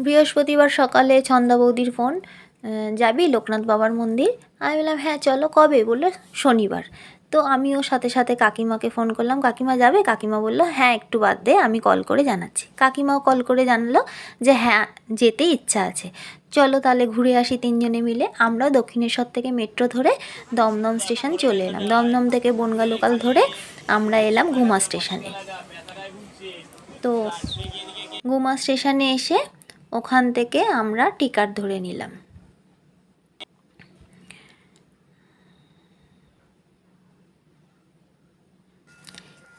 বৃহস্পতিবার সকালে ছন্দা বৌদির ফোন, যাবি লোকনাথ বাবার মন্দির? আমি বললাম হ্যাঁ চলো। কবে? বললো শনিবার। তো আমিও সাথে সাথে কাকিমাকে ফোন করলাম, কাকিমা যাবে? কাকিমা বললো হ্যাঁ একটু বাদ দে, আমি কল করে জানাচ্ছি। কাকিমাও কল করে জানালো যে হ্যাঁ যেতে ইচ্ছা আছে, চলো তাহলে ঘুরে আসি তিনজনে মিলে। আমরা দক্ষিণেশ্বর থেকে মেট্রো ধরে দমদম স্টেশন চলে এলাম। দমদম থেকে বনগা লোকাল ধরে আমরা এলাম ঘুমা স্টেশনে। তো ঘুমা স্টেশনে এসে ওখান থেকে আমরা টিকিট ধরে নিলাম।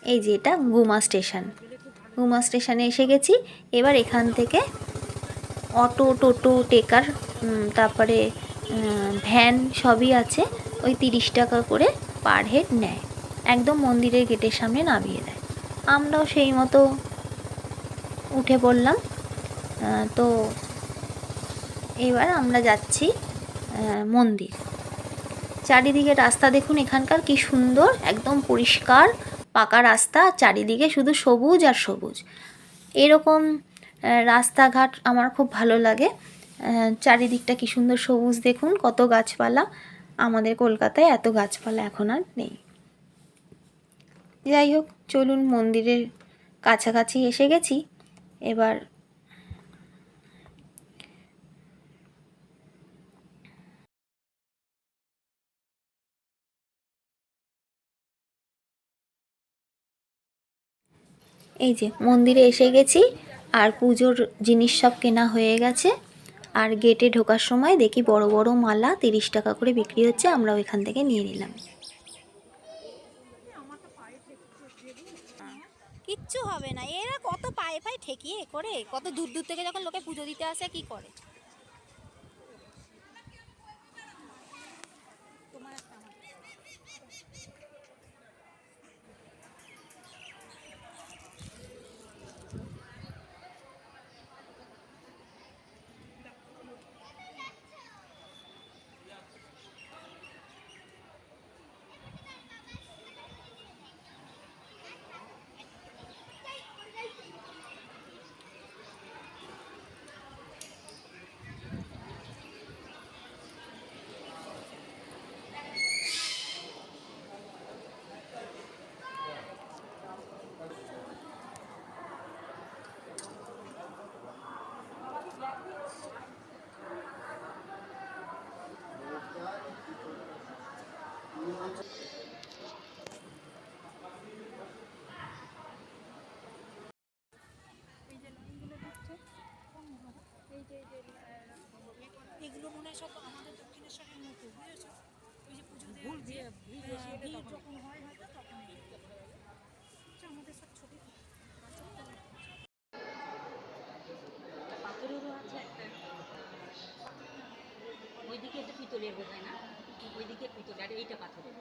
এই যে এটা গুমা স্টেশন। গুমা স্টেশনে এসে গেছি। এবার এখান থেকে অটো, টোটো, টেকার, তারপরে ভ্যান সবই আছে। ওই 30 টাকা করে পার হেড নেয়, একদম মন্দিরের গেটের সামনে নামিয়ে দেয়। আমরাও সেই মতো উঠে পড়লাম। তো এবার আমরা যাচ্ছি মন্দির। চারিদিকে রাস্তা দেখুন এখানকার কি সুন্দর, একদম পরিষ্কার পাকা রাস্তা, চারিদিকে শুধু সবুজ আর সবুজ। এরকম রাস্তাঘাট আমার খুব ভালো লাগে। চারিদিকটা কি সুন্দর সবুজ দেখুন, কত গাছপালা। আমাদের কলকাতায় এত গাছপালা এখন আর নেই। যাই হোক, চলুন মন্দিরের কাছাকাছি এসে গেছি। এবার এই যে মন্দিরে এসে গেছি, আর পুজোর জিনিস সব কেনা হয়ে গেছে। আর গেটে ঢোকার সময় দেখি বড় বড় মালা 30 টাকা করে বিক্রি হচ্ছে, আমরা ওইখান থেকে নিয়ে নিলাম। কিচ্ছু হবে না, এরা কত পায়ে পায়ে ঠেকিয়ে করে, কত দূর দূর থেকে যখন লোকে পুজো দিতে আসে কি করে। এগুলো মনে হয় সব আমাদের দক্ষিণেশ্বরের মতো, বুঝেছো? ওই যে পুজো দেওয়ার ভিড় যখন হয় হয়তো তখন আমাদের সব ছবি পাথরেরও আছে একটা, ওইদিকে একটা পিতলের বোধ হয় না, ওইদিকে পিতল আর এইটা পাথরের।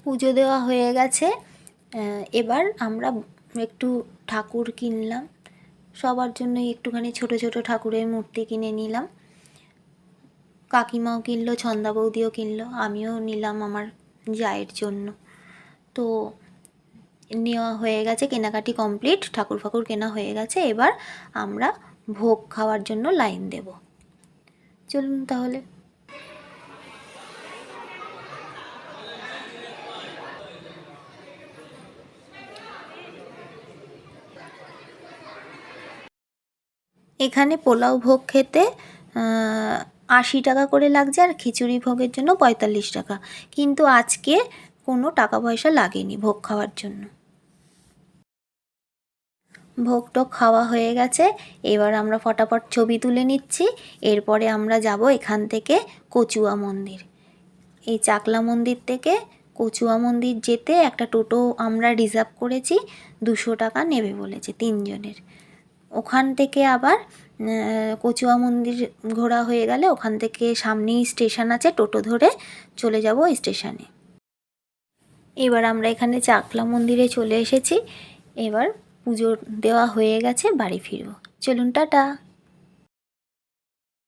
পুজো দেওয়া হয়ে গেছে। এবার আমরা একটু ঠাকুর কিনলাম, সবার জন্যই একটুখানি ছোট ছোট ঠাকুরের মূর্তি কিনে নিলাম। কাকিমাও কিনলো, ছন্দা বৌদিও কিনলো, আমিও নিলাম আমার জায়ের জন্য। তো নেওয়া হয়ে গেছে, কেনাকাটি কমপ্লিট, ঠাকুর ফাকুর কেনা হয়ে গেছে। এবার আমরা ভোগ খাওয়ার জন্য লাইন দেব। চলুন তাহলে। এখানে পোলাও ভোগ খেতে 80 টাকা করে লাগছে, আর খিচুড়ি ভোগের জন্য 45 টাকা। কিন্তু আজকে কোনো টাকা পয়সা লাগেনি ভোগ খাওয়ার জন্য। ভোগ টোগ খাওয়া হয়ে গেছে, এবার আমরা ফটাফট ছবি তুলে নিচ্ছি। এরপরে আমরা যাব এখান থেকে কচুয়া মন্দির। এই চাকলা মন্দির থেকে কচুয়া মন্দির যেতে একটা টোটো আমরা রিজার্ভ করেছি, 200 টাকা নেবে বলেছে তিনজনের। ওখান থেকে আবার কচুয়া মন্দির ঘোরা হয়ে গেলে ওখান থেকে সামনেই স্টেশন আছে, টোটো ধরে চলে যাব ওই স্টেশনে। এবার আমরা এখানে চাকলা মন্দিরে চলে এসেছি। এবার পুজো দেওয়া হয়ে গেছে, বাড়ি ফিরব। চলুন টাটা।